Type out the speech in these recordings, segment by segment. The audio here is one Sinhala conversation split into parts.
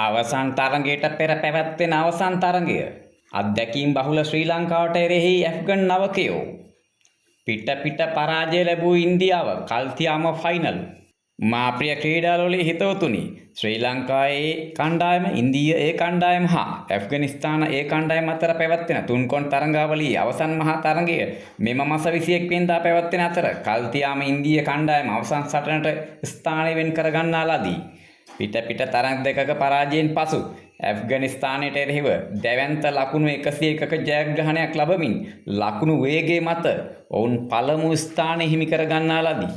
අවසන් තරගයට පෙර පැවැත්වෙන අවසන් තරගය අත්දැකීම් බහුල ශ්‍රී ලංකාවට එරෙහි ඇෆ්ගන් නවකයෝ පිට පරාජය ලැබූ ඉන්දියාව කල්තියාම ෆයිනල්. මා ප්‍රිය ක්‍රීඩාලෝලී හිතවතුනි, ශ්‍රී ලංකාවේ කණ්ඩායම, ඉන්දීය ඒ කණ්ඩායම හා ඇෆ්ගනිස්තාන ඒ කණ්ඩායම අතර පැවැත්වෙන තුන්කොන් තරගාවලියේ අවසන් මහා තරගය මෙම මාස 21 වෙනිදා පැවැත්වෙන අතර කල්තියාම ඉන්දීය කණ්ඩායම අවසන් සටනට ස්ථානය වෙන් කර ගන්නා ලදී. පිට තරඟ දෙකක පරාජයෙන් පසු ඇෆ්ගනිස්තානයට එරෙහිව දැවැන්ත ලකුණු 101ක ජයග්‍රහණයක් ලබමින් ලකුණු වේගයේ මත ඔවුන් පළමු ස්ථානය හිමි කර ගන්නා ලදී.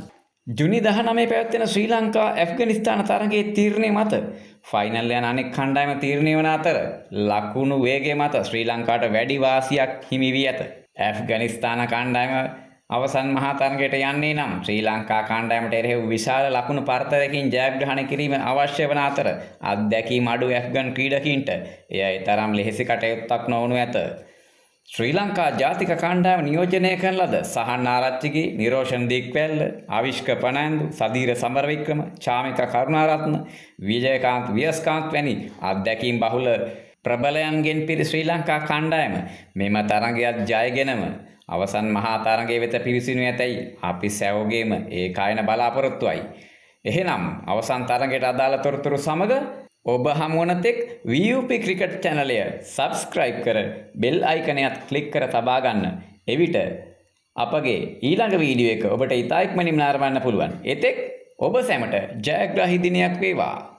ජුනි 19 පැවැත්වෙන ශ්‍රී ලංකා ඇෆ්ගනිස්තාන තරගයේ තීරණය මත ෆයිනල් යන අනෙක් කණ්ඩායම තීරණය වන අතර ලකුණු වේගය මත ශ්‍රී ලංකාවට වැඩි වාසියක් හිමි වී ඇත. ඇෆ්ගනිස්තාන කණ්ඩායම අවසන් මහා තරගයට යන්නේ නම් ශ්‍රී ලංකා කණ්ඩායමට එරෙහිව විශාල ලකුණු පරතරයකින් ජයග්‍රහණය කිරීම අවශ්‍ය වන අතර අත්දැකීම් අඩු ඇෆ්ගන් ක්‍රීඩකීන්ට එය තරම් ලෙහෙසි කටයුත්තක් නොවනු ඇත. ශ්‍රී ලංකා ජාතික කණ්ඩායම නියෝජනය කරන ලද සහන් ආරච්චිගේ, නිරෝෂන් දික්වැල්ල, අවිෂ්ක පනෑන්දු, සදීර සමරවික්‍රම, චාමික කරුණාරත්න, විජයකාන්ත් වියස්කාන්ත් වැනි අත්දැකීම් බහුල ප්‍රබලයන්ගෙන් පිරි ශ්‍රී ලංකා කණ්ඩායම මෙම තරගයත් ජයගෙනම අවසන් මහා තරගයේ වෙත පිවිසෙනු ඇතැයි අපි සැවගේම ඒකායන බලාපොරොත්තුවයි. එහෙනම් අවසන් තරගයට අදාළ තොරතුරු සමග ඔබ හමුවන තෙක් VUP ක්‍රිකට් චැනලය සබ්ස්ක්‍රයිබ් කර බෙල් අයිකනයත් ක්ලික් කර තබා ගන්න. එවිට අපගේ ඊළඟ වීඩියෝ එක ඔබට ඉතා ඉක්මනින් නරඹන්න පුළුවන්. එතෙක් ඔබ සැමට ජයග්‍රාහී දිනයක් වේවා.